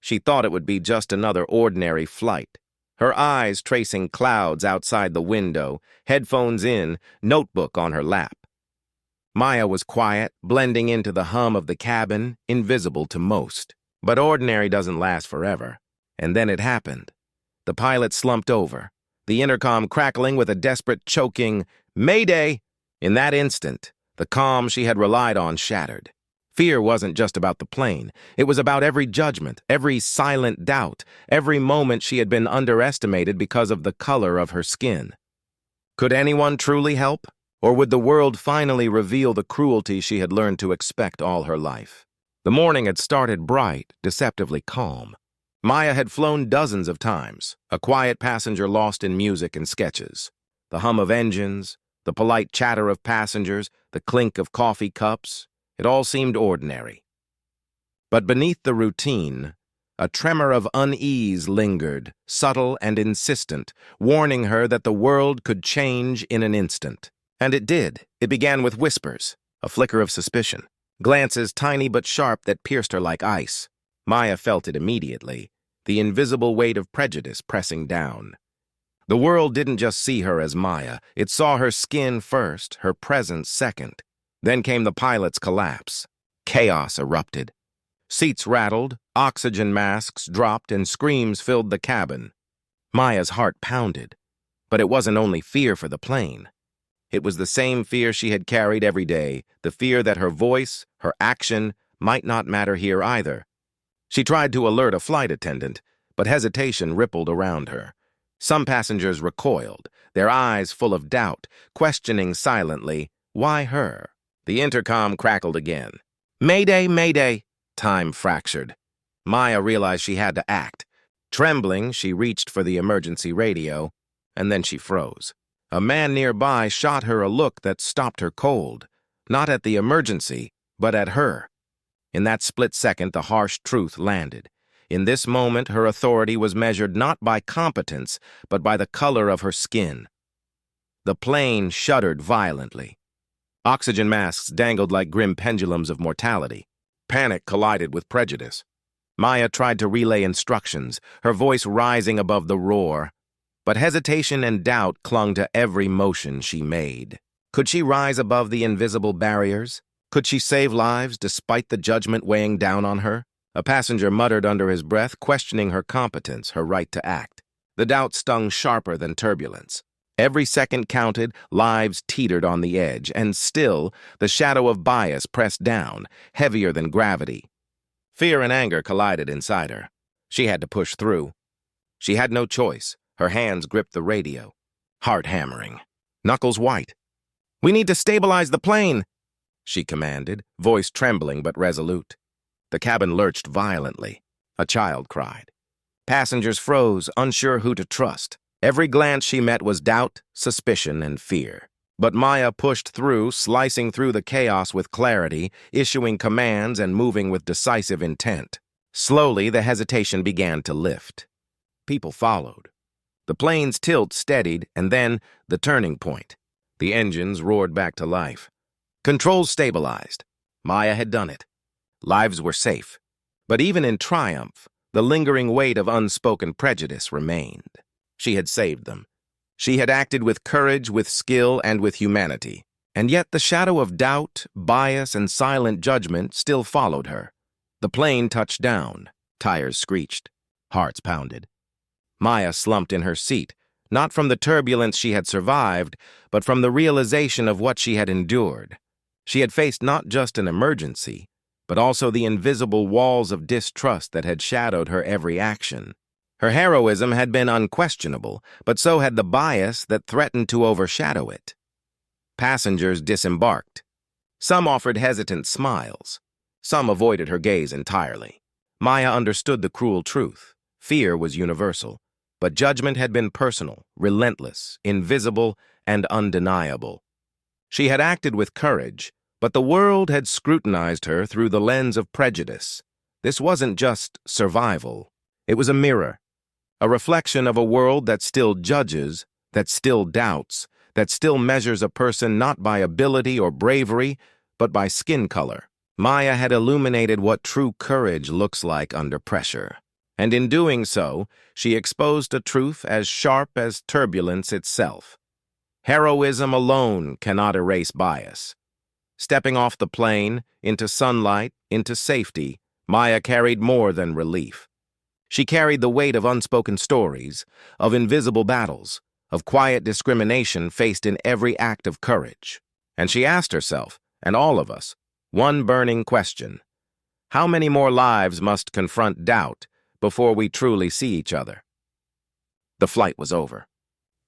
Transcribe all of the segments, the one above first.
She thought it would be just another ordinary flight. Her eyes tracing clouds outside the window, headphones in, notebook on her lap. Maya was quiet, blending into the hum of the cabin, invisible to most. But ordinary doesn't last forever. And then it happened. The pilot slumped over, the intercom crackling with a desperate, choking, "Mayday!" In that instant, the calm she had relied on shattered. Fear wasn't just about the plane. It was about every judgment, every silent doubt, every moment she had been underestimated because of the color of her skin. Could anyone truly help? Or would the world finally reveal the cruelty she had learned to expect all her life? The morning had started bright, deceptively calm. Maya had flown dozens of times, a quiet passenger lost in music and sketches. The hum of engines, the polite chatter of passengers, the clink of coffee cups, it all seemed ordinary. But beneath the routine, a tremor of unease lingered, subtle and insistent, warning her that the world could change in an instant. And it did. It began with whispers, a flicker of suspicion, glances tiny but sharp that pierced her like ice. Maya felt it immediately, the invisible weight of prejudice pressing down. The world didn't just see her as Maya. It saw her skin first, her presence second. Then came the pilot's collapse. Chaos erupted. Seats rattled, oxygen masks dropped, and screams filled the cabin. Maya's heart pounded. But it wasn't only fear for the plane. It was the same fear she had carried every day, the fear that her voice, her action, might not matter here either. She tried to alert a flight attendant, but hesitation rippled around her. Some passengers recoiled, their eyes full of doubt, questioning silently, why her? The intercom crackled again. "Mayday, mayday!" Time fractured. Maya realized she had to act. Trembling, she reached for the emergency radio, and then she froze. A man nearby shot her a look that stopped her cold, not at the emergency, but at her. In that split second, the harsh truth landed. In this moment, her authority was measured not by competence, but by the color of her skin. The plane shuddered violently. Oxygen masks dangled like grim pendulums of mortality. Panic collided with prejudice. Maya tried to relay instructions, her voice rising above the roar. But hesitation and doubt clung to every motion she made. Could she rise above the invisible barriers? Could she save lives despite the judgment weighing down on her? A passenger muttered under his breath, questioning her competence, her right to act. The doubt stung sharper than turbulence. Every second counted, lives teetered on the edge, and still, the shadow of bias pressed down, heavier than gravity. Fear and anger collided inside her. She had to push through. She had no choice. Her hands gripped the radio, heart hammering, knuckles white. "We need to stabilize the plane," she commanded, voice trembling but resolute. The cabin lurched violently. A child cried. Passengers froze, unsure who to trust. Every glance she met was doubt, suspicion, and fear. But Maya pushed through, slicing through the chaos with clarity, issuing commands and moving with decisive intent. Slowly, the hesitation began to lift. People followed. The plane's tilt steadied, and then the turning point. The engines roared back to life. Controls stabilized. Maya had done it. Lives were safe. But even in triumph, the lingering weight of unspoken prejudice remained. She had saved them. She had acted with courage, with skill, and with humanity. And yet the shadow of doubt, bias, and silent judgment still followed her. The plane touched down. Tires screeched. Hearts pounded. Maya slumped in her seat, not from the turbulence she had survived, but from the realization of what she had endured. She had faced not just an emergency, but also the invisible walls of distrust that had shadowed her every action. Her heroism had been unquestionable, but so had the bias that threatened to overshadow it. Passengers disembarked. Some offered hesitant smiles. Some avoided her gaze entirely. Maya understood the cruel truth. Fear was universal. But judgment had been personal, relentless, invisible, and undeniable. She had acted with courage, but the world had scrutinized her through the lens of prejudice. This wasn't just survival. It was a mirror, a reflection of a world that still judges, that still doubts, that still measures a person not by ability or bravery, but by skin color. Maya had illuminated what true courage looks like under pressure. And in doing so, she exposed a truth as sharp as turbulence itself. Heroism alone cannot erase bias. Stepping off the plane, into sunlight, into safety, Maya carried more than relief. She carried the weight of unspoken stories, of invisible battles, of quiet discrimination faced in every act of courage. And she asked herself, and all of us, one burning question. How many more lives must confront doubt before we truly see each other? The flight was over.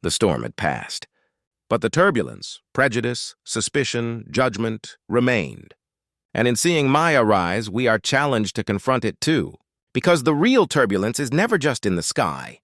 The storm had passed. But the turbulence, prejudice, suspicion, judgment remained. And in seeing Maya rise, we are challenged to confront it too. Because the real turbulence is never just in the sky.